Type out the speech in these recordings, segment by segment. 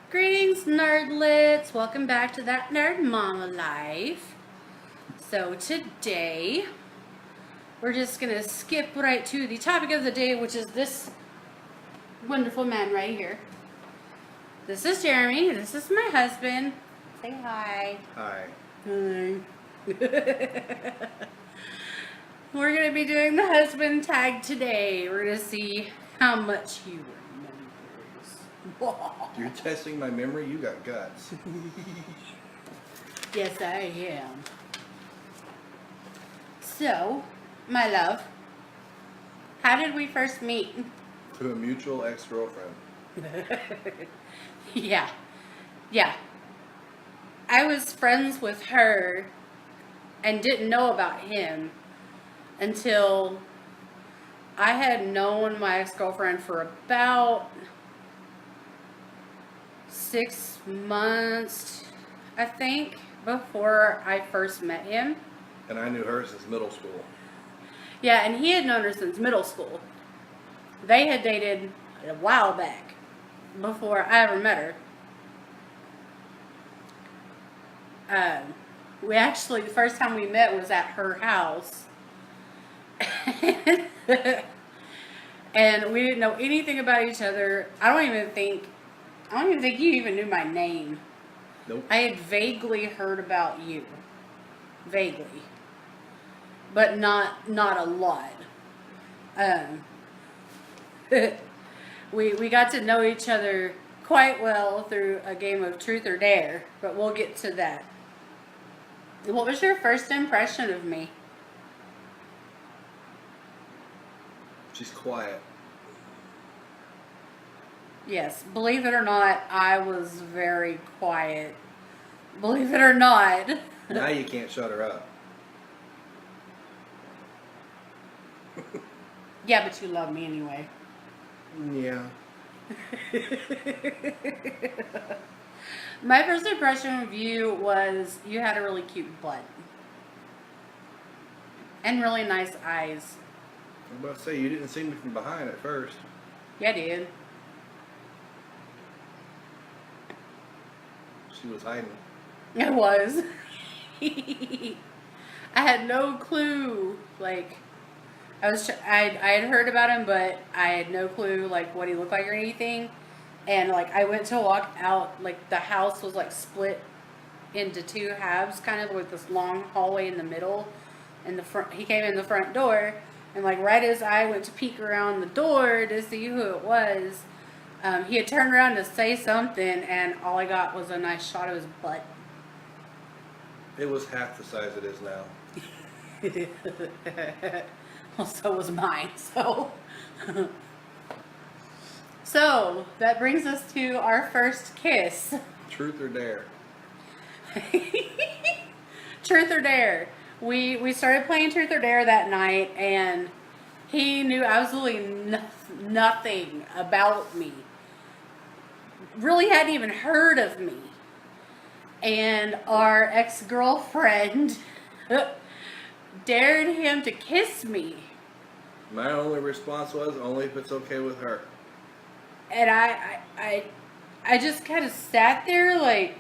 Greetings, nerdlets! Welcome back to That Nerd Mama Life. So today, we're just gonna skip right to the topic of the day, which is this wonderful man right here. This is Jeremy. This is my husband. Say hi. Hi. Hi. We're gonna be doing the husband tag today. We're gonna see how much he remembers. You're testing my memory? You got guts. Yes, I am. So, my love, how did we first meet? To a mutual ex-girlfriend. Yeah. I was friends with her and didn't know about him until I had known my ex-girlfriend for about 6 months, I think, before I first met him. And I knew her since middle school. Yeah, and he had known her since middle school. They had dated a while back, before I ever met her. We actually, the first time we met was at her house. And we didn't know anything about each other. I don't even think you even knew my name. Nope. I had vaguely heard about you. Vaguely. But not a lot. We got to know each other quite well through a game of Truth or Dare, but we'll get to that. What was your first impression of me? She's quiet. Yes, believe it or not, I was very quiet. Believe it or not. Now you can't shut her up. Yeah, but you love me anyway. Yeah. My first impression of you was you had a really cute butt. And really nice eyes. I was about to say, you didn't see me from behind at first. Yeah, I did. She was hiding. I was. I had no clue. Like, I had heard about him, but I had no clue like what he looked like or anything. And like I went to walk out, like the house was like split into two halves, kind of with this long hallway in the middle. And the front, he came in the front door, and like right as I went to peek around the door to see who it was, he had turned around to say something, and all I got was a nice shot of his butt. It was half the size it is now. Well, so was mine. So that brings us to our first kiss. Truth or Dare? Truth or Dare. We started playing Truth or Dare that night, and he knew absolutely nothing about me. Really hadn't even heard of me. And our ex-girlfriend dared him to kiss me. My only response was, only if it's okay with her. And I just kind of sat there like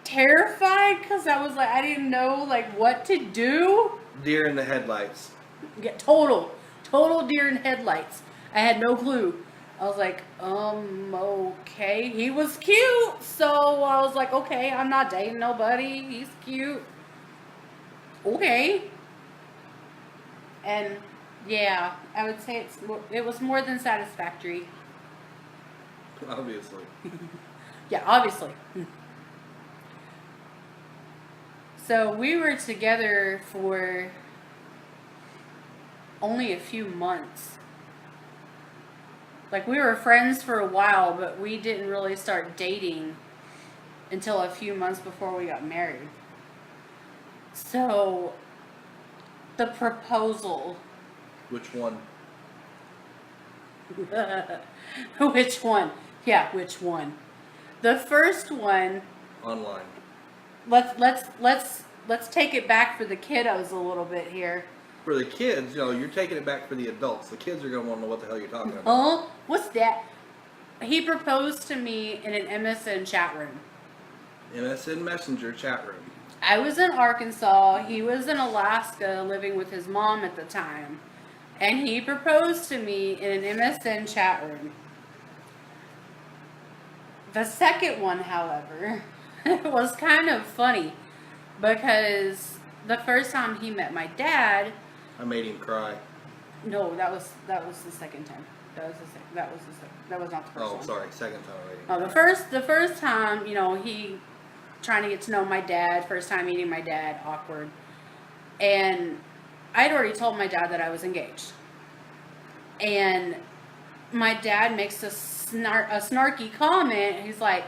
terrified, because I was like, I didn't know like what to do. Deer in the headlights. Yeah, total deer in headlights. I had no clue. I was like, okay. He was cute, so I was like, okay, I'm not dating nobody. He's cute. Okay. And yeah, I would say it was more than satisfactory. Obviously. Yeah, obviously. So we were together for only a few months. Like, we were friends for a while, but we didn't really start dating until a few months before we got married. So, the proposal. Which one? Which one? Yeah, which one? The first one. Online. Let's take it back for the kiddos a little bit here. for the kids, you're taking it back for the adults. The kids are going to want to know what the hell you're talking about. Oh, what's that? He proposed to me in an MSN chat room. MSN Messenger chat room. I was in Arkansas. He was in Alaska living with his mom at the time. And he proposed to me in an MSN chat room. The second one, however, was kind of funny because the first time he met my dad, I made him cry. no, that was the second time. That was not the first Oh, one. sorry, second time already. Oh, the first time, he trying to get to know my dad, first time meeting my dad, awkward. And I'd already told my dad that I was engaged. And my dad makes a snarky comment. He's like,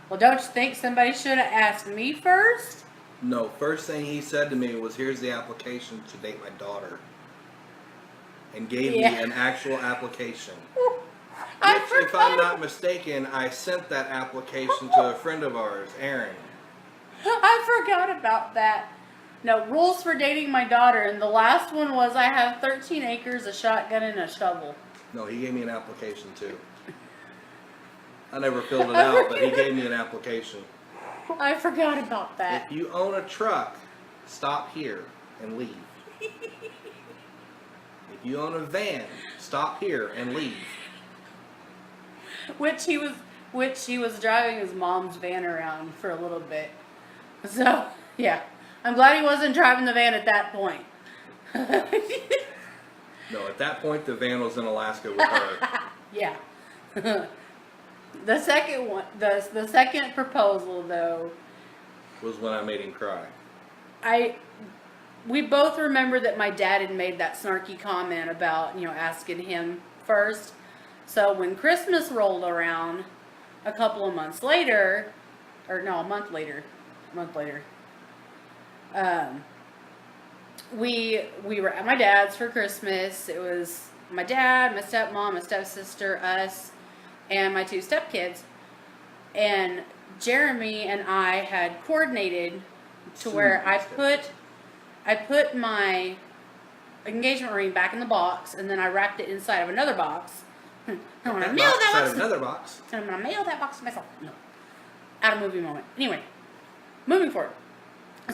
well, don't you think somebody should have asked me first? No, first thing he said to me was, here's the application to date my daughter. And gave me an actual application. Which, if I'm not mistaken, I sent that application to a friend of ours, Aaron. I forgot about that. No, rules for dating my daughter. And the last one was I have 13 acres, a shotgun, and a shovel. No, he gave me an application too. I never filled it out, but he gave me an application. I forgot about that. If you own a truck, stop here and leave. If you own a van, stop here and leave. Which he was driving his mom's van around for a little bit. So, yeah. I'm glad he wasn't driving the van at that point. No, at that point the van was in Alaska with her. Yeah. The second one, the second proposal though, Was when I made him cry. we both remember that my dad had made that snarky comment about, asking him first. So when Christmas rolled around a couple of months later, or no, a month later, we were at my dad's for Christmas. It was my dad, my stepmom, my stepsister, us, and my two stepkids. And Jeremy and I had coordinated to where I put my engagement ring back in the box, and then I wrapped it inside of another box. I'm gonna mail that box. Another box. And I'm gonna mail that box to myself. No, out of movie moment. Anyway, moving forward.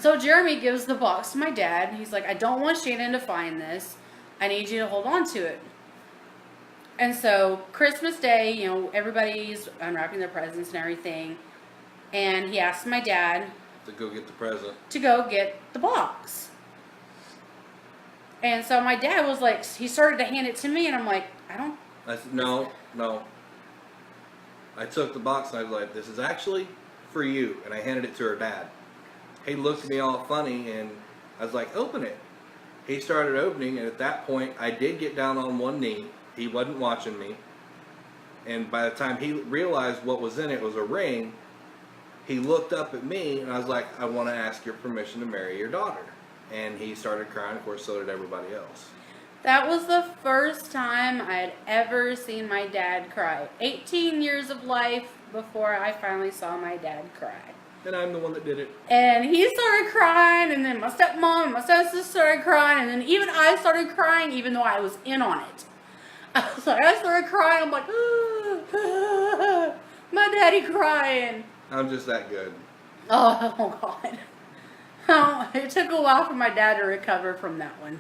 So Jeremy gives the box to my dad. He's like, I don't want Shannon to find this. I need you to hold on to it. And so Christmas Day, everybody's unwrapping their presents and everything. And he asked my dad To go get the present. to go get the box. And so my dad was like, he started to hand it to me, and I'm like, I said, no. I took the box and I was like, this is actually for you. And I handed it to her dad. He looked at me all funny and I was like, open it. He started opening, and at that point I did get down on one knee. He wasn't watching me. And by the time he realized what was in it was a ring, he looked up at me and I was like, I want to ask your permission to marry your daughter. And he started crying. Of course, so did everybody else. that was the first time I had ever seen my dad cry. 18 years of life before I finally saw my dad cry. And I'm the one that did it. And he started crying, and then my stepmom and my stepsister started crying, and then even I started crying, even though I was in on it. I started crying. I'm like, my daddy crying. I'm just that good. Oh God. Oh, it took a while for my dad to recover from that one.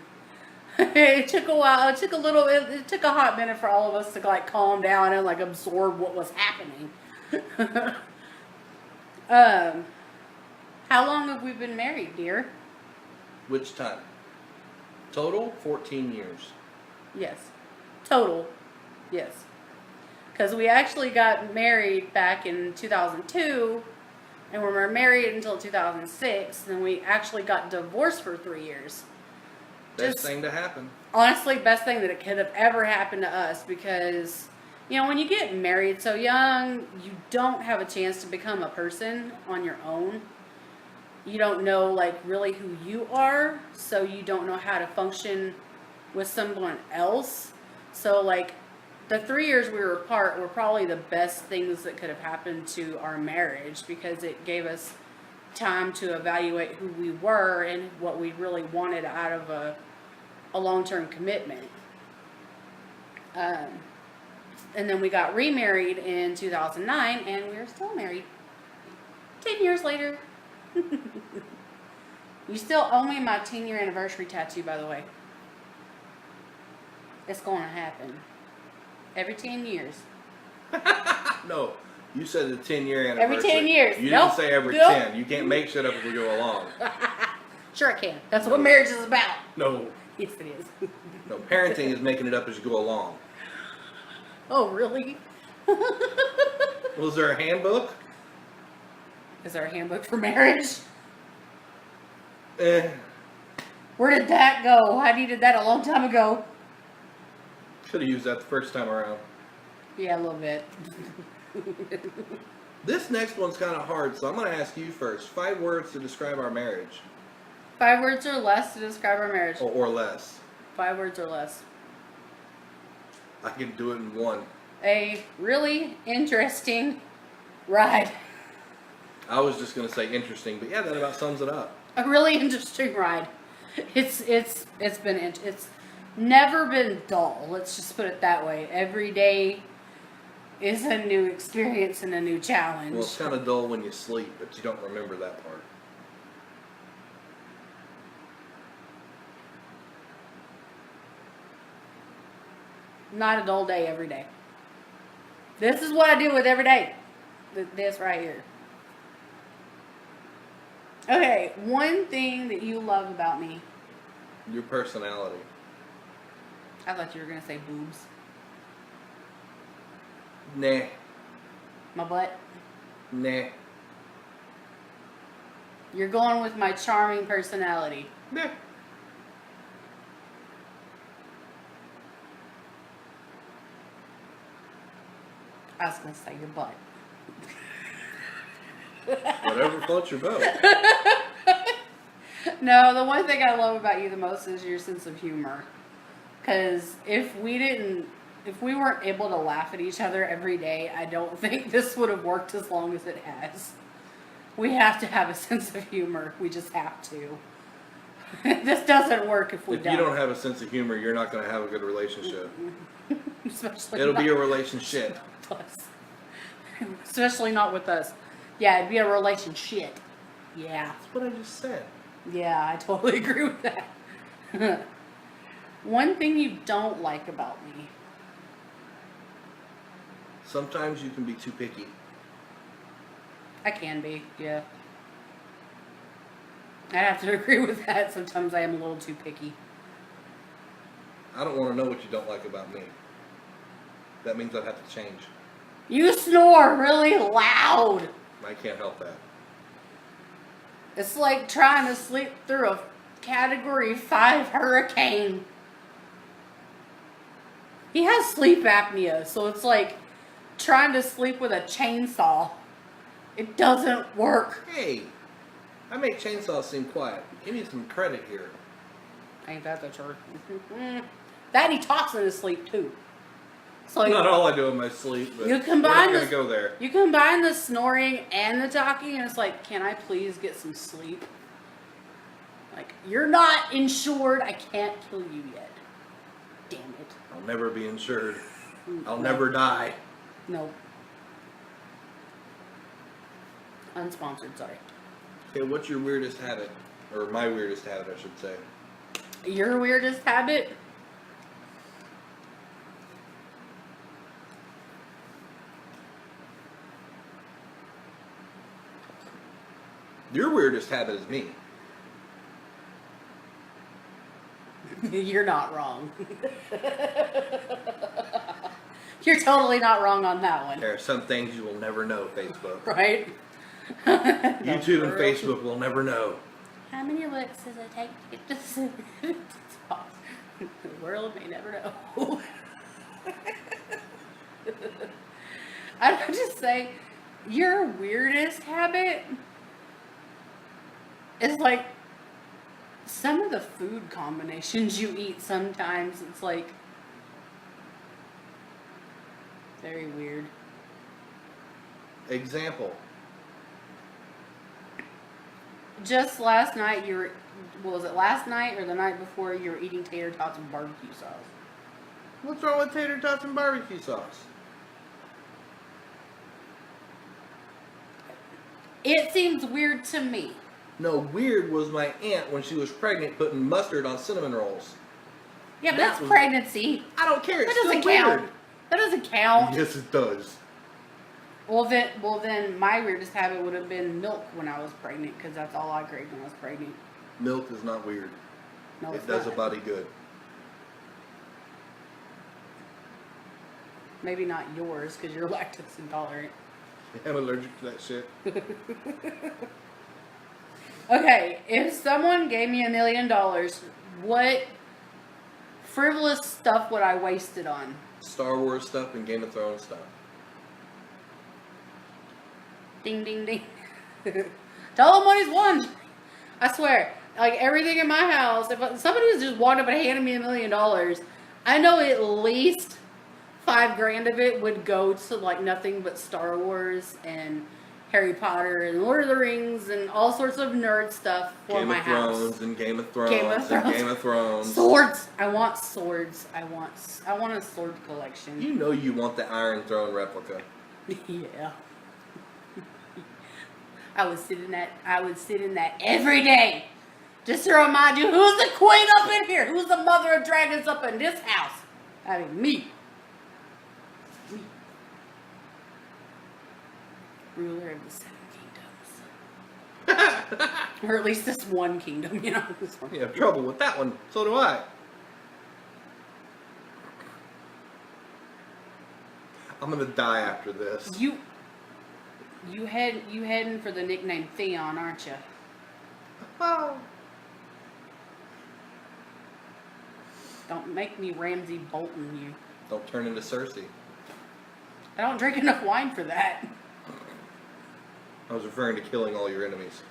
It took a while. It took a hot minute for all of us to calm down and absorb what was happening. How long have we been married, dear? Which time? Total 14 years. Yes. Total. Yes. Because we actually got married back in 2002, and we were married until 2006, and we actually got divorced for 3 years. Best thing to happen. Honestly, best thing that it could have ever happened to us, because when you get married so young, you don't have a chance to become a person on your own. You don't know really who you are, so you don't know how to function with someone else. So the 3 years we were apart were probably the best things that could have happened to our marriage, because it gave us time to evaluate who we were and what we really wanted out of a a long-term commitment. And then we got remarried in 2009, and we're still married 10 years later. You still owe me my 10-year anniversary tattoo, by the way. It's going to happen every 10 years. No, you said the 10-year Every anniversary. 10 years. You Nope. didn't say every Nope. 10. You can't make shit up as we go along. Sure I can. That's what marriage is about. No, Yes, it is. no. Parenting is making it up as you go along. Oh, really? Was there a handbook? Is there a handbook for marriage? Eh, Where did that go? I needed that a long time ago. should have used that the first time around. Yeah, a little bit. This next one's kind of hard, so I'm going to ask you first. 5 words to describe our marriage, 5 words or less to describe our marriage. or less. 5 words or less. I can do it in 1. A really interesting ride. I was just going to say interesting, but yeah, that about sums it up. A really interesting ride. It's never been dull. Let's just put it that way. Every day is a new experience and a new challenge. Well, it's kind of dull when you sleep, but you don't remember that part. Not a dull day every day. This is what I deal with every day. This right here. Okay, one thing that you love about me. Your personality. I thought you were gonna say boobs. Nah. My butt. Nah. You're going with my charming personality. Nah. I was gonna say your butt. Whatever floats your boat. No, the one thing I love about you the most is your sense of humor. Because if we weren't able to laugh at each other every day, I don't think this would have worked as long as it has. We have to have a sense of humor. We just have to. This doesn't work if we If you don't have a sense of humor, you're not going to have a good relationship. Especially It'll not be a relationship. with us. Especially not with us. Yeah, it'd be a relationship. Yeah. That's what I just said. Yeah, I totally agree with that. One thing you don't like about me. Sometimes you can be too picky. I can be, yeah. I have to agree with that. Sometimes I am a little too picky. I don't want to know what you don't like about me. That means I'd have to change. You snore really loud. I can't help that. It's like trying to sleep through a Category 5 hurricane. He has sleep apnea, so it's like trying to sleep with a chainsaw. It doesn't work. Hey, I make chainsaws seem quiet. Give me some credit here. Ain't that the truth? That and he talks in his sleep too. So Not all I do in my sleep, but You we're combine not going the- to go there. you combine the snoring and the talking, and it's like, can I please get some sleep? Like, you're not insured. I can't kill you yet. Damn it. I'll never be insured. I'll No. never die. Nope. Unsponsored, sorry. Okay, what's your weirdest habit? Or my weirdest habit, I should say. Your weirdest habit? Your weirdest habit is me. You're not wrong. You're totally not wrong on that one. There are some things you will never know, Facebook. Right? YouTube and Facebook will never know. How many licks does it take to get this to the top? The world may never know. I would just say, your weirdest habit is like some of the food combinations you eat sometimes. It's like very weird. Example. just last night you were, was it last night or the night before you were eating tater tots with barbecue sauce? What's wrong with tater tots and barbecue sauce? It seems weird to me. No, weird was my aunt when she was pregnant putting mustard on cinnamon rolls. Yeah, but That that's was- pregnancy. I don't care. It's That doesn't still count. weird. That doesn't count. Yes, it does. Well then, my weirdest habit would have been milk when I was pregnant, because that's all I craved when I was pregnant. Milk is not weird. No, It it's does not. a body good. Maybe not yours, because you're lactose intolerant. I'm allergic to that shit. Okay, if someone gave me $1 million, what frivolous stuff would I waste it on? Star Wars stuff and Game of Thrones stuff. Ding, ding, ding. Tell them what he's won. I swear, like everything in my house, if somebody was just walked up and handed me $1 million, I know at least $5,000 of it would go to like nothing but Star Wars and Harry Potter and Lord of the Rings and all sorts of nerd stuff for Game my of house. Thrones and Game of Thrones Game of and Thrones. Game of Thrones. Swords. I want swords. I want a sword collection. You know you want the Iron Throne replica. Yeah. I would sit in that every day. Just to remind you, who's the queen up in here? Who's the mother of dragons up in this house? I mean, me. Ruler of the 7 kingdoms. Or at least this one kingdom, you know. This one. You have trouble with that one. So do I. I'm gonna die after this. You heading for the nickname Theon, aren't you? Oh. Don't make me Ramsay Bolton you. Don't turn into Cersei. I don't drink enough wine for that. I was referring to killing all your enemies.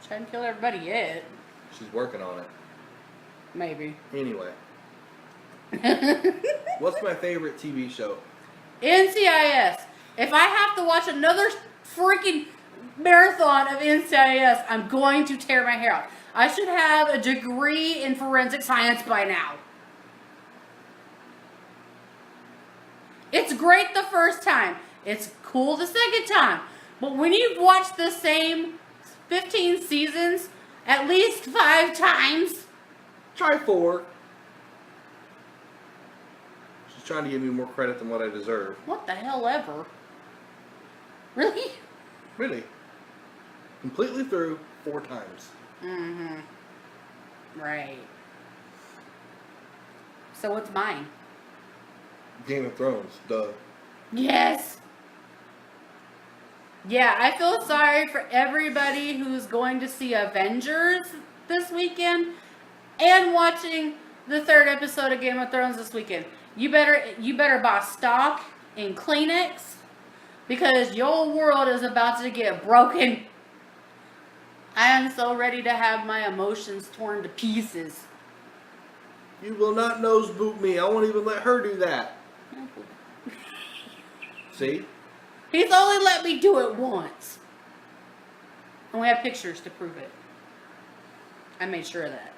She hadn't killed everybody yet. She's working on it. Maybe. Anyway. What's my favorite TV show? NCIS. If I have to watch another freaking marathon of NCIS, I'm going to tear my hair out. I should have a degree in forensic science by now. It's great the first time. It's cool the second time. But when you've watched the same 15 seasons at least 5 times, Try 4. She's trying to give me more credit than what I deserve. what the hell ever? Really? Really. Completely through 4 times. Mm-hmm. Right. So what's mine? Game of Thrones, duh. Yes. Yeah, I feel sorry for everybody who's going to see Avengers this weekend and watching the 3rd episode of Game of Thrones this weekend. You better buy stock in Kleenex because your world is about to get broken. I am so ready to have my emotions torn to pieces. You will not nose boot me. I won't even let her do that. See? He's only let me do it once. And we have pictures to prove it. I made sure of that.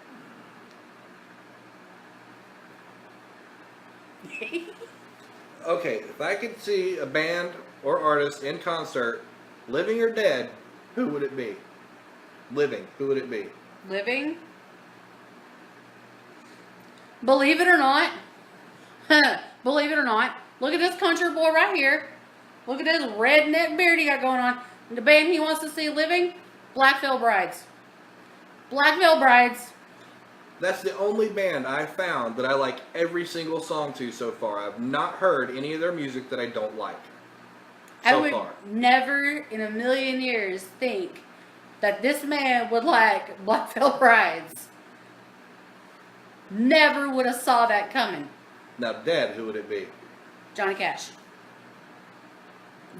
Okay, if I could see a band or artist in concert, living or dead, who would it be? Living, who would it be? Living. Believe it or not. Believe it or not. Look at this country boy right here. Look at this redneck beard he got going on. The band he wants to see living, Black Veil Brides. Black Veil Brides. That's the only band I found that I like every single song to so far. I've not heard any of their music that I don't like. I So would far. never in a million years think that this man would like Black Veil Brides. Never would have saw that coming. Now, dead, who would it be? Johnny Cash.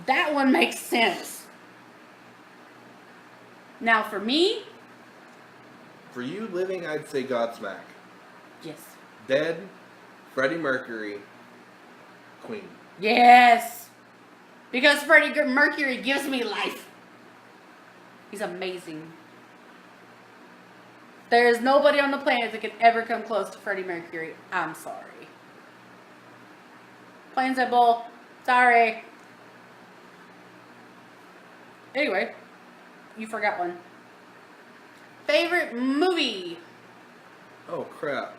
That one makes sense. Now for me, For you, living, I'd say Godsmack. yes. Dead, Freddie Mercury, Queen. Yes. Because Freddie Mercury gives me life. He's amazing. There is nobody on the planet that can ever come close to Freddie Mercury. I'm sorry. Plain simple. Sorry. Anyway, you forgot one. Favorite movie? Oh crap.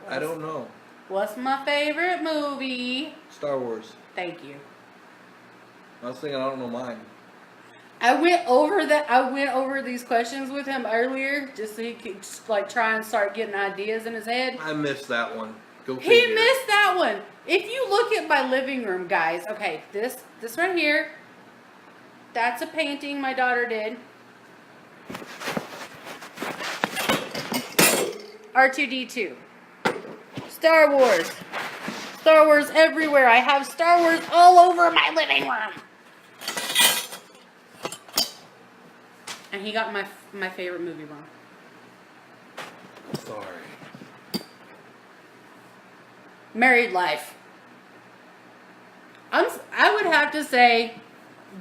I don't know. What's my favorite movie? Star Wars. Thank you. I was thinking I don't know mine. I went over these questions with him earlier, just so he could just, like try and start getting ideas in his head. I missed that one. Go He figure. missed that one. If you look at my living room, guys, okay, this right here, that's a painting my daughter did. R2-D2. Star Wars. Star Wars everywhere. I have Star Wars all over my living room. And he got my favorite movie wrong. Sorry. Married Life. I would have to say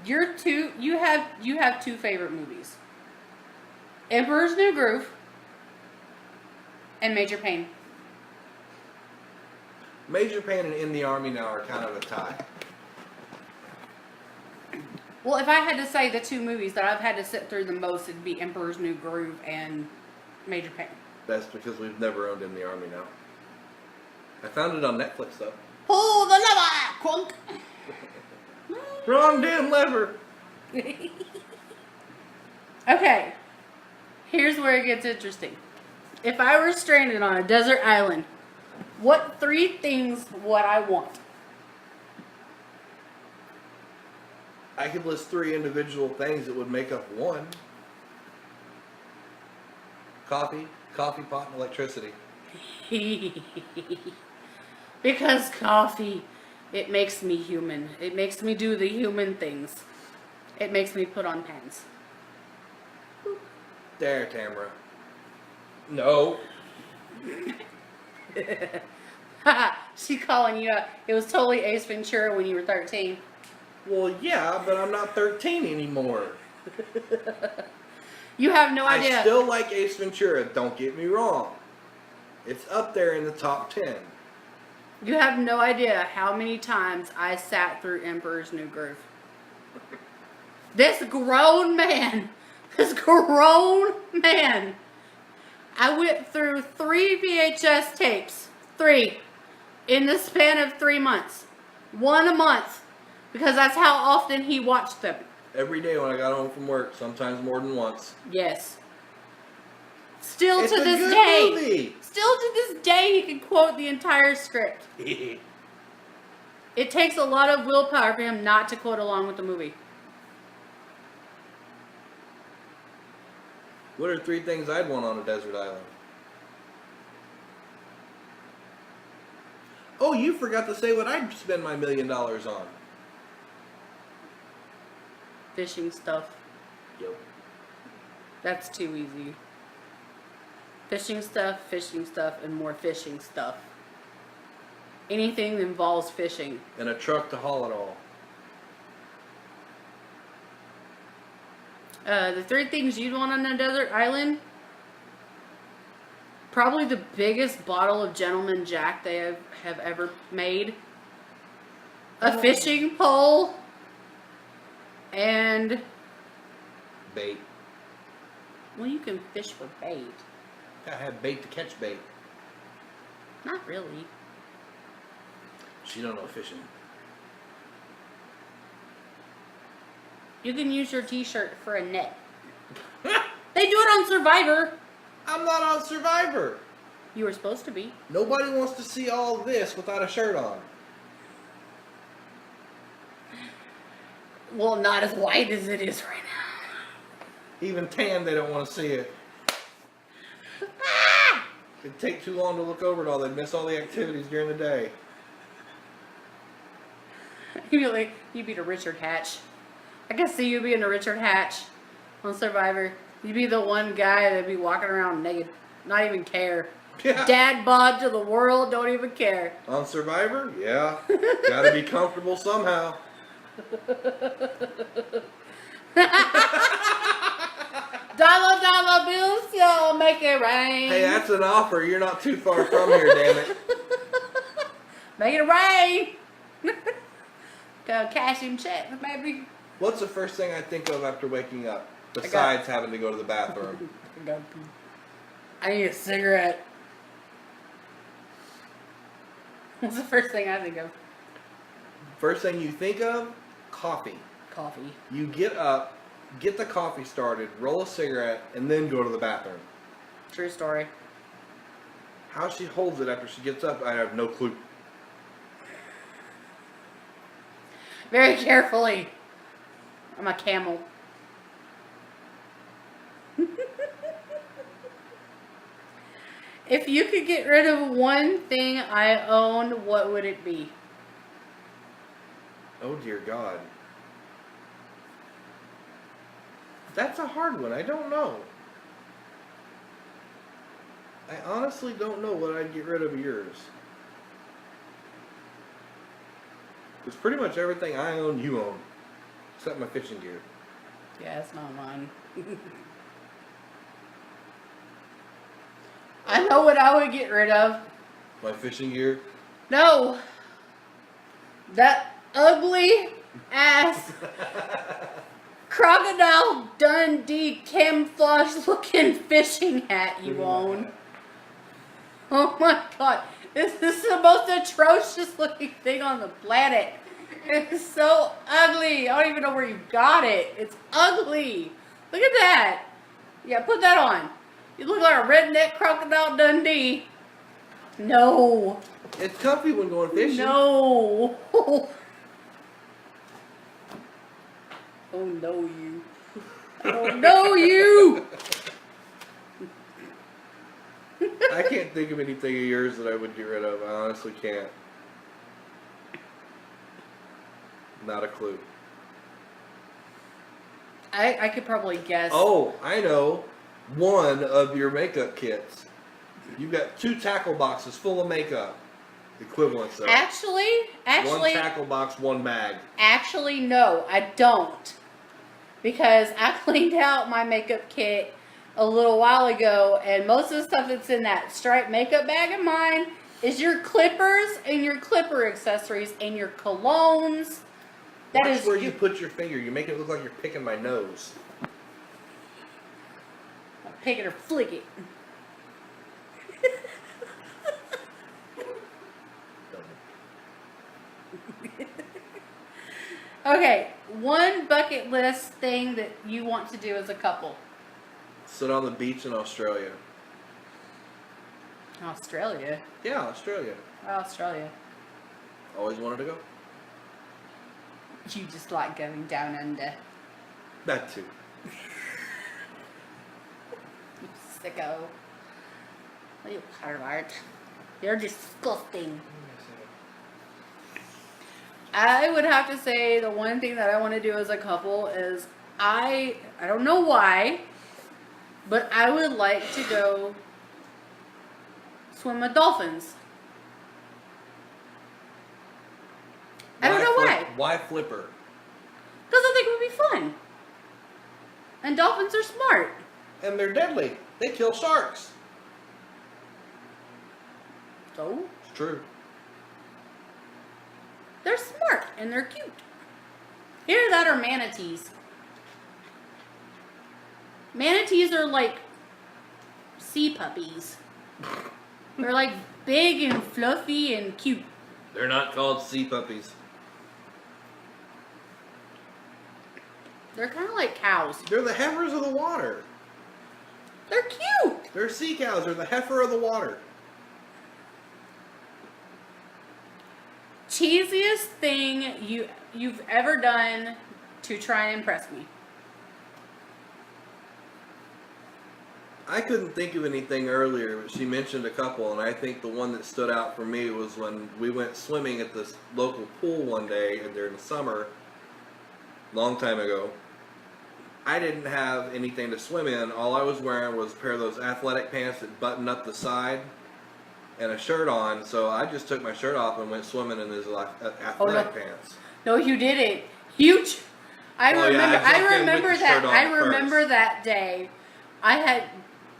you have two favorite movies. Emperor's New Groove and Major Payne. Major Payne and In the Army Now are kind of a tie. Well, if I had to say the two movies that I've had to sit through the most, it'd be Emperor's New Groove and Major Payne. That's because we've never owned In the Army Now. I found it on Netflix though. Pull the lever, crunk. Wrong damn lever. Okay, here's where it gets interesting. If I were stranded on a desert island, what three things would I want? I could list 3 individual things that would make up one. Coffee pot, and electricity. Because coffee, it makes me human. It makes me do the human things. It makes me put on pants. There, Tamara. No. She calling you out. It was totally Ace Ventura when you were 13. Well, yeah, but I'm not 13 anymore. You have no idea. I still like Ace Ventura, don't get me wrong. It's up there in the top 10. You have no idea how many times I sat through Emperor's New Groove. This grown man, I went through 3 VHS tapes, 3, in the span of 3 months. 1 a month, because that's how often he watched them. Every day when I got home from work, sometimes more than once. Yes. Still It's to a this good day. movie. Still to this day, he can quote the entire script. It takes a lot of willpower for him not to quote along with the movie. What are 3 things I'd want on a desert island? Oh, you forgot to say what I'd spend my $1 million on. Fishing stuff. Yep. That's too easy. Fishing stuff, and more fishing stuff. Anything that involves fishing. And a truck to haul it all. The 3 things you'd want on a desert island. Probably the biggest bottle of Gentleman Jack they have ever made. A fishing pole. And... Bait. well, you can fish for bait. I have bait to catch bait. Not really. She don't know fishing. You can use your t-shirt for a net. They do it on Survivor. I'm not on Survivor. You were supposed to be. Nobody wants to see all this without a shirt on. Well, not as white as it is right now. Even tan, they don't want to see it. It'd take too long to look over it all. They'd miss all the activities during the day. You'd be the Richard Hatch. I can see you being the Richard Hatch on Survivor. You'd be the one guy that'd be walking around naked, not even care. Yeah. Dad bod to the world, don't even care. On Survivor? Yeah. Gotta be comfortable somehow. Dial make it rain. Hey, that's an offer. You're not too far from here, damn it. Make it rain. Go cash him checks, baby. What's the first thing I think of after waking up? Besides having to go to the bathroom. I need a cigarette. What's the first thing I think of? First thing you think of? Coffee. Coffee. You get up, get the coffee started, roll a cigarette, and then go to the bathroom. True story. How she holds it after she gets up, I have no clue. Very carefully. I'm a camel. If you could get rid of one thing I own, what would it be? Oh dear God. That's a hard one. I don't know. I honestly don't know what I'd get rid of yours. Because pretty much everything I own, you own. Except my fishing gear. Yeah, it's not mine. I know what I would get rid of. My fishing gear? No. That ugly ass Crocodile Dundee camouflage looking fishing hat you own. Oh my god. This is the most atrocious looking thing on the planet. It's so ugly. I don't even know where you got it. It's ugly. Look at that. Yeah, put that on. You look like a redneck Crocodile Dundee. No. It's comfy when going fishing. No. Oh no you. Oh no you. I can't think of anything of yours that I would get rid of. I honestly can't. Not a clue. I could probably guess. Oh, I know. One of your makeup kits. You've got 2 tackle boxes full of makeup. Equivalents of. Actually, One tackle box, 1 bag. actually, no, I don't. Because I cleaned out my makeup kit a little while ago, and most of the stuff that's in that striped makeup bag of mine is your clippers and your clipper accessories and your colognes. That's where you put your finger. You make it look like you're picking my nose. Pick it or flick it. Okay, one bucket list thing that you want to do as a couple. Sit on the beach in Australia. Australia? Yeah, Australia. Australia. Always wanted to go. You just like going down under. That too. You sicko. You pervert. You're disgusting. I would have to say the one thing that I want to do as a couple is I don't know why, but I would like to go swim with dolphins. I don't know why. Why flipper? Because I think it would be fun. And dolphins are smart. And they're deadly. They kill sharks. So? It's true. They're smart and they're cute. Either that or manatees. Manatees are like sea puppies. They're like big and fluffy and cute. They're not called sea puppies. They're kind of like cows. They're the heifers of the water. They're cute. They're sea cows. They're the heifer of the water. Cheesiest thing you've ever done to try and impress me. I couldn't think of anything earlier, but she mentioned a couple, and I think the one that stood out for me was when we went swimming at this local pool one day, and during the summer, long time ago. I didn't have anything to swim in. All I was wearing was a pair of those athletic pants that button up the side and a shirt on, so I just took my shirt off and went swimming in these athletic pants. No, you didn't. Huge. I Oh, yeah, remember. I jumped in I with remember the that. shirt on I remember first. that day. I had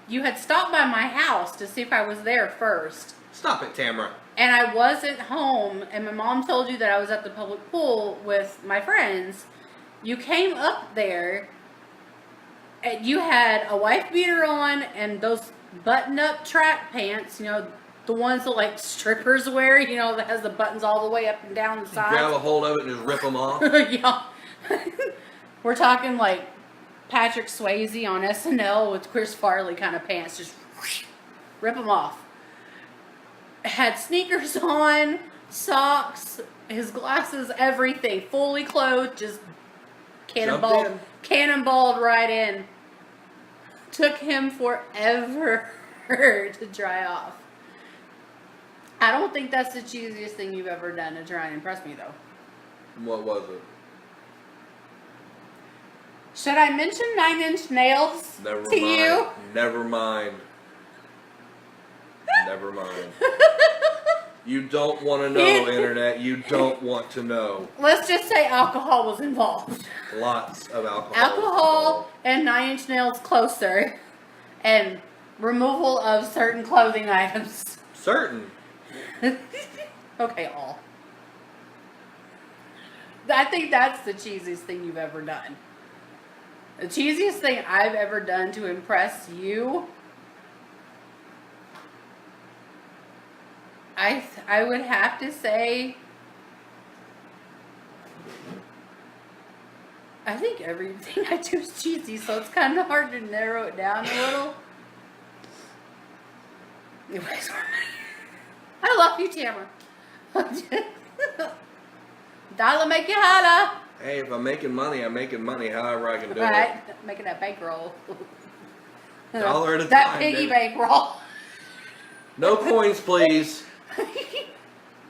you had stopped by my house to see if I was there first. Stop it, Tamara. And I wasn't home, and my mom told you that I was at the public pool with my friends. You came up there, and you had a wife beater on and those button-up track pants, you know, the ones that like strippers wear, you know, that has the buttons all the way up and down the sides. Grab a hold of it and just rip them off. Yeah. We're talking like Patrick Swayze on SNL with Chris Farley kind of pants, just rip them off. Had sneakers on, socks, his glasses, everything, fully clothed, just cannonballed right in. Took him forever to dry off. I don't think that's the cheesiest thing you've ever done to try and impress me, though. What was it? Should I mention 9 Inch Nails Never to mind. you? Never mind. Never mind. You don't want to know, Internet. You don't want to know. Let's just say alcohol was involved. Lots of alcohol. Alcohol and 9 Inch Nails closer, and removal of certain clothing items. Certain. Okay, all. I think that's the cheesiest thing you've ever done. The cheesiest thing I've ever done to impress you, I would have to say, I think everything I do is cheesy, so it's kind of hard to narrow it down a little. Anyways, I love you, Tamara. Dollar make you holla. Hey, if I'm making money, I'm making money however I can do Right, making that bankroll. Dollar at a that time, piggy baby. bankroll. it. No coins, please.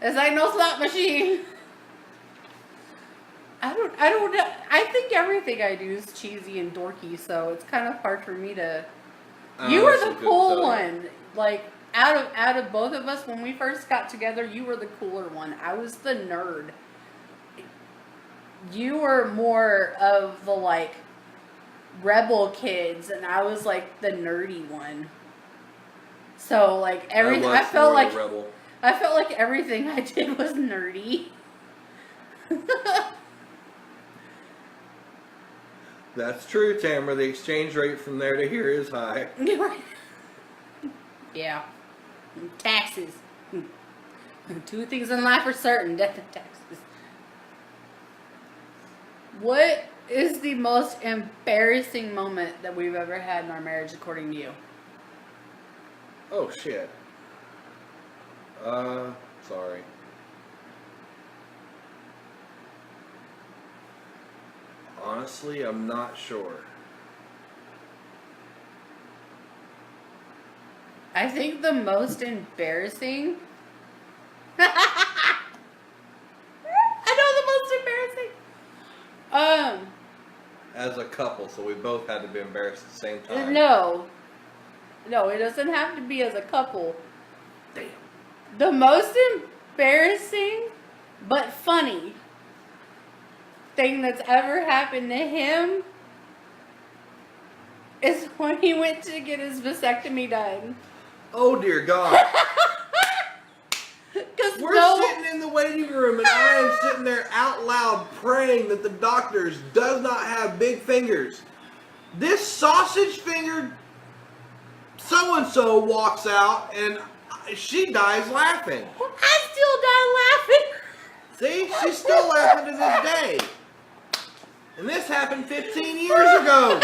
This ain't no slot machine. I don't know. I think everything I do is cheesy and dorky, so it's kind of hard for me to. You were the cool one. Like out of both of us when we first got together, you were the cooler one. I was the nerd. You were more of the like rebel kids, and I was like the nerdy one. So like I felt like rebel. I felt like everything I did was nerdy. That's true, Tamara. The exchange rate from there to here is high. Yeah. Taxes. Two things in life are certain: death and taxes. What is the most embarrassing moment that we've ever had in our marriage, according to you? Oh, shit. Sorry. Honestly, I'm not sure. I think the most embarrassing. I know the most embarrassing. As a couple, so we both had to be embarrassed at the same time. No, it doesn't have to be as a couple. Damn. The most embarrassing but funny thing that's ever happened to him is when he went to get his vasectomy done. Oh, dear God. We're sitting in the waiting room, and I am sitting there out loud praying that the doctors does not have big fingers. This sausage fingered so-and-so walks out, and she dies laughing. I still die laughing. See? She's still laughing to this day. And this happened 15 years ago.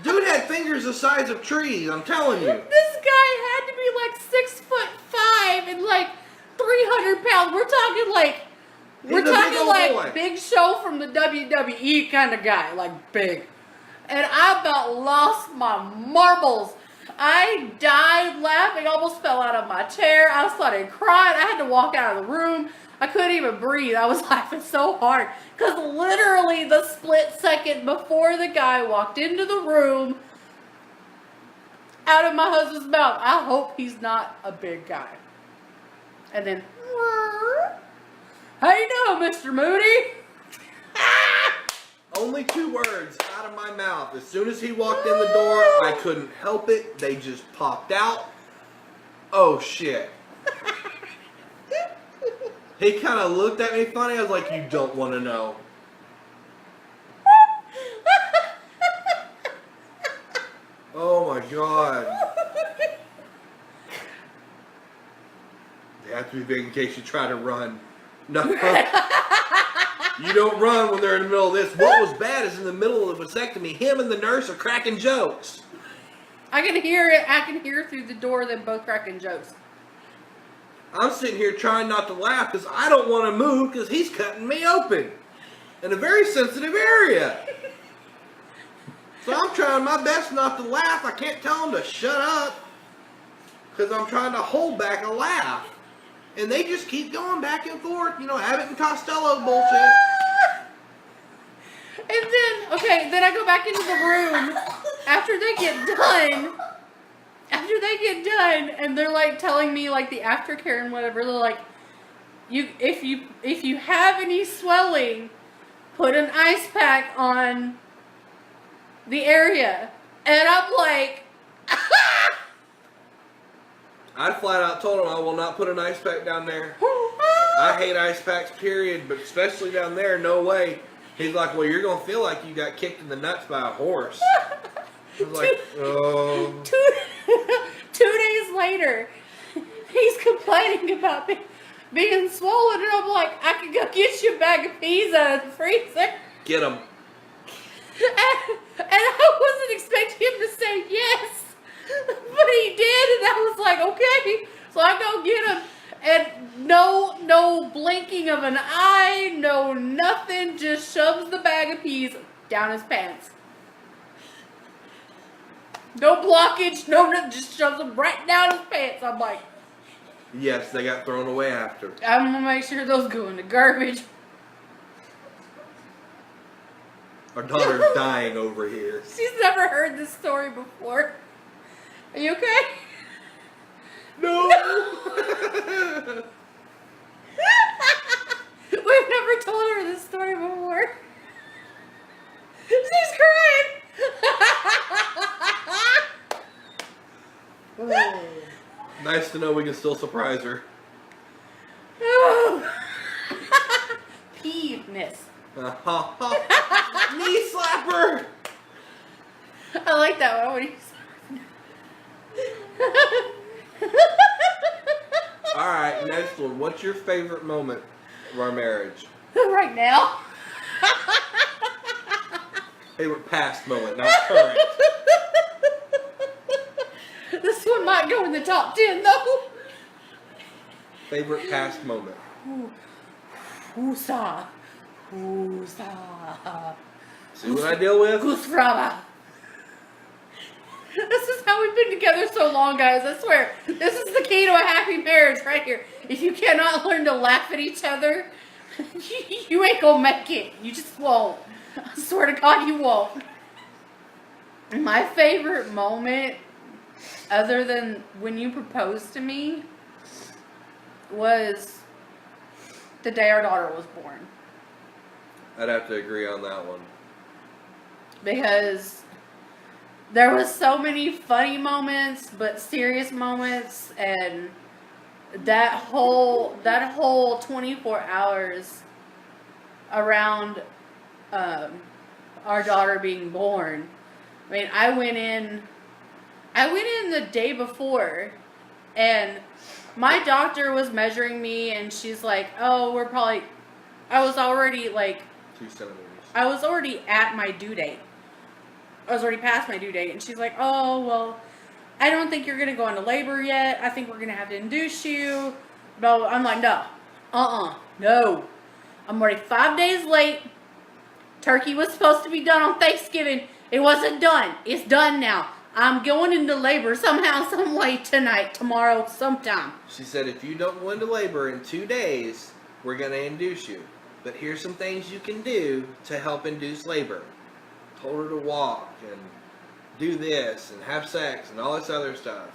Dude had fingers the size of trees, I'm telling you. This guy had to be like 6'5" and like 300 pounds. We're talking like Big Show from the WWE kind of guy, like big. And I about lost my marbles. I died laughing, almost fell out of my chair. I started crying. I had to walk out of the room. I couldn't even breathe. I was laughing so hard. Because literally the split second before the guy walked into the room, out of my husband's mouth, I hope he's not a big guy. And then, how you doing, Mr. Moody? Oh only 2 words out of my mouth. As soon as he walked in the door, I couldn't help it. They just popped out. Oh, shit. He kind of looked at me funny. I was like, you don't want to know. Oh, my God. They have to be big in case you try to run. No. You don't run when they're in the middle of this. What was bad is in the middle of the vasectomy, him and the nurse are cracking jokes. I can hear it. I can hear through the door them both cracking jokes. I'm sitting here trying not to laugh because I don't want to move because he's cutting me open in a very sensitive area. So I'm trying my best not to laugh. I can't tell him to shut up because I'm trying to hold back a laugh. And they just keep going back and forth, you know, Abbott and Costello bullshit. And then I go back into the room after they get done, and they're like telling me like the aftercare and whatever. They're like, if you have any swelling, put an ice pack on the area. And I'm like, I flat out told him I will not put an ice pack down there. I hate ice packs, period, but especially down there, no way. He's like, well, you're going to feel like you got kicked in the nuts by a horse. I was like, oh. 2 days later, he's complaining about being swollen, and I'm like, I can go get you a bag of peas out of the freezer. Get him. And I wasn't expecting him to say yes. But he did, and I was like, okay. So I go get him, and no blinking of an eye, no nothing, just shoves the bag of peas down his pants. No blockage, no nothing, just shoves them right down his pants. I'm like, Yes, they got thrown away after. I'm gonna make sure those go in the garbage. Our daughter's dying over here. She's never heard this story before. Are you okay? No! We've never told her this story before. She's crying. Nice to know we can still surprise her. Peeveness. Knee slapper! I like that one. What do you Alright, next one. What's your favorite moment of our marriage? Right now. Favorite past moment, not current. This one might go in the top 10 though. Favorite past moment. Husa. Husa. See what I deal with? Gusrava. This is how we've been together so long, guys. I swear. This is the key to a happy marriage right here. If you cannot learn to laugh at each other, you ain't gonna make it. You just won't. I swear to God, you won't. My favorite moment, other than when you proposed to me, was the day our daughter was born. I'd have to agree on that one. Because there was so many funny moments, but serious moments, and that whole 24 hours around our daughter being born. I mean, I went in the day before, and my doctor was measuring me, and she's like, "Oh, I was already 2 centimeters. I was already at my due date. I was already past my due date." And she's like, "Oh, well, I don't think you're going to go into labor yet. I think we're going to have to induce you." But I'm like, no. No. I'm already 5 days late. Turkey was supposed to be done on Thanksgiving. It wasn't done. It's done now. I'm going into labor somehow, some way tonight, tomorrow, sometime. She said, if you don't go into labor in 2 days, we're going to induce you. But here's some things you can do to help induce labor. Told her to walk and do this and have sex and all this other stuff.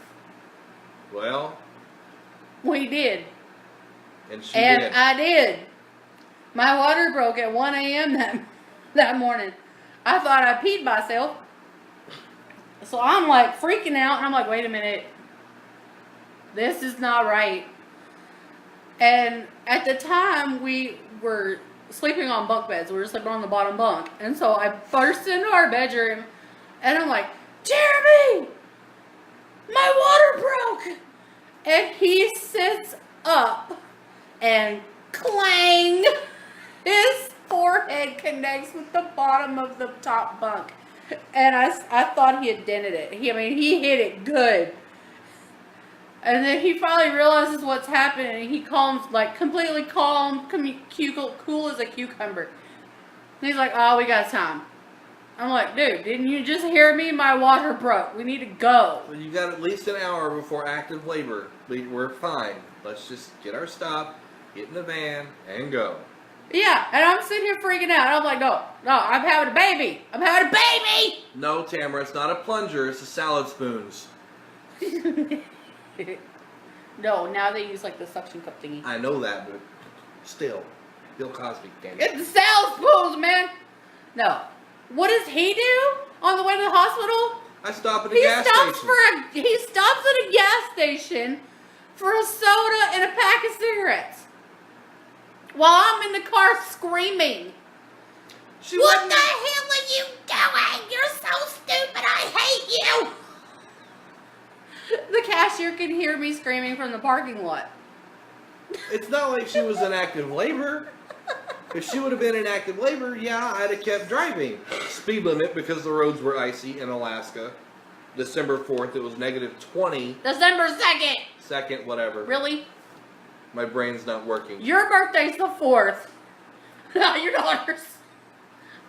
Well, We did. and she And did. I did. My water broke at 1 a.m. that morning. I thought I peed myself. So I'm like freaking out, and I'm like, wait a minute. This is not right. And at the time, we were sleeping on bunk beds. We were sleeping on the bottom bunk. And so I burst into our bedroom, and I'm like, Jeremy! My water broke! And he sits up, and clang! His forehead connects with the bottom of the top bunk. And I thought he had dented it. He hit it good. And then he finally realizes what's happening. And he calms, like, completely calm, cool as a cucumber. And he's like, oh, we got time. I'm like, dude, didn't you just hear me? My water broke. We need to go. Well, you got at least an hour before active labor. We're fine. Let's just get our stop, get in the van, and go. Yeah, and I'm sitting here freaking out. I'm like, no, I'm having a baby. I'm having a baby! No, Tamara, it's not a plunger. It's a salad spoons. No, now they use like the suction cup thingy. I know that, but still. Bill Cosby, damn it. It's the salad spoons, man! No. What does he do on the way to the hospital? I stop at a gas station. He stops at a gas station for a soda and a pack of cigarettes. While I'm in the car screaming. What the hell are you doing? You're so stupid. I hate you. The cashier can hear me screaming from the parking lot. It's not like she was in active labor. If she would have been in active labor, yeah, I'd have kept driving. Speed limit because the roads were icy in Alaska. December 4th, it was -20. December 2nd. Second, whatever. Really? My brain's not working. Your birthday's the 4th. Not your daughter's.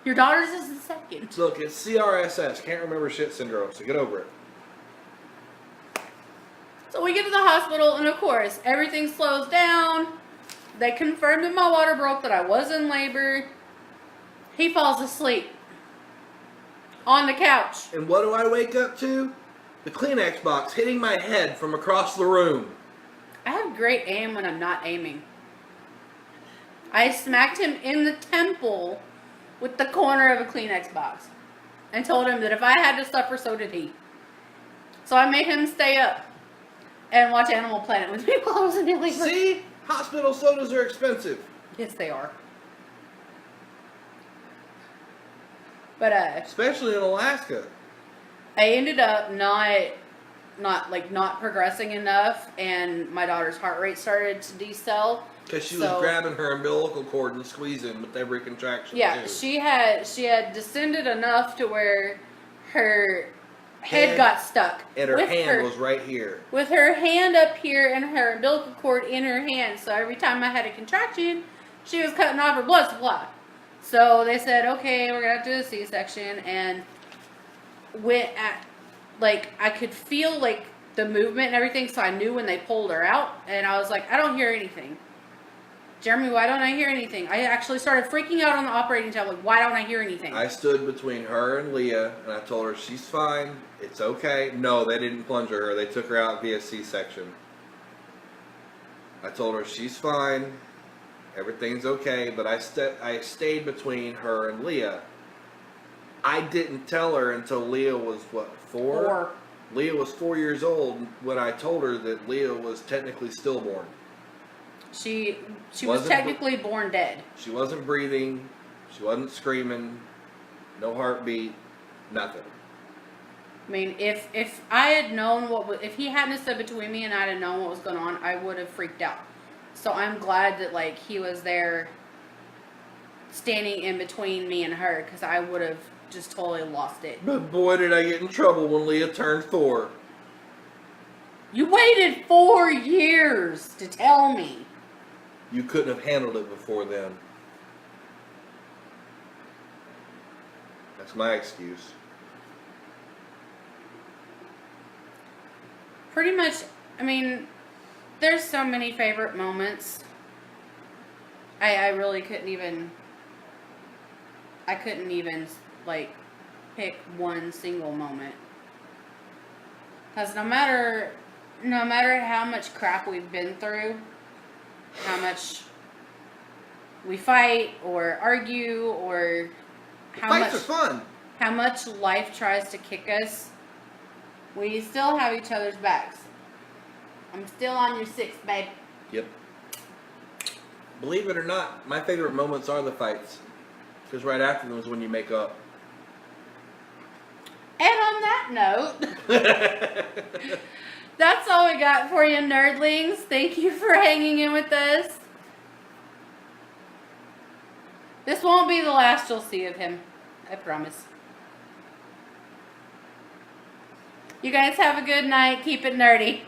Your daughter's is the 2nd. Look, it's CRSS, can't remember shit syndrome, so get over it. So we get to the hospital, and of course, everything slows down. They confirmed that my water broke, that I was in labor. He falls asleep on the couch. And what do I wake up to? The Kleenex box hitting my head from across the room. I have great aim when I'm not aiming. I smacked him in the temple with the corner of a Kleenex box and told him that if I had to suffer, so did he. So I made him stay up and watch Animal Planet with me while I was in labor. See? Hospital sodas are expensive. Yes, they are. But Especially in Alaska. I ended up not progressing enough, and my daughter's heart rate started to decel. Because she was grabbing her umbilical cord and squeezing with every contraction. Yeah, too. she had descended enough to where her head got stuck. And her hand was right here. With her hand up here and her umbilical cord in her hand. So every time I had a contraction, she was cutting off her blood supply. So they said, okay, we're going to have to do a C-section. And I could feel like the movement and everything. So I knew when they pulled her out. And I was like, I don't hear anything. Jeremy, why don't I hear anything? I actually started freaking out on the operating table. Like, why don't I hear anything? I stood between her and Leah, and I told her, she's fine. It's okay. No, they didn't plunger her. They took her out via C-section. I told her, she's fine. Everything's okay. But I stayed between her and Leah. I didn't tell her until Leah was, what, 4? 4. Leah was 4 years old when I told her that Leah was technically stillborn. She was technically born dead. She wasn't breathing. She wasn't screaming. No heartbeat. Nothing. I mean, if I had known if he hadn't stood between me and I had known what was going on, I would have freaked out. So I'm glad that he was there, standing in between me and her, because I would have just totally lost it. But boy, did I get in trouble when Leah turned 4. You waited 4 years to tell me. You couldn't have handled it before then. That's my excuse. Pretty much, I mean, there's so many favorite moments. I really couldn't even pick one single moment. Because no matter how much crap we've been through, how much we fight or argue or Fights are fun. how much life tries to kick us, we still have each other's backs. I'm still on your 6, babe. Yep. Believe it or not, my favorite moments are the fights. Because right after them is when you make up. And on that note, that's all we got for you, nerdlings. Thank you for hanging in with us. This won't be the last you'll see of him. I promise. You guys have a good night. Keep it nerdy.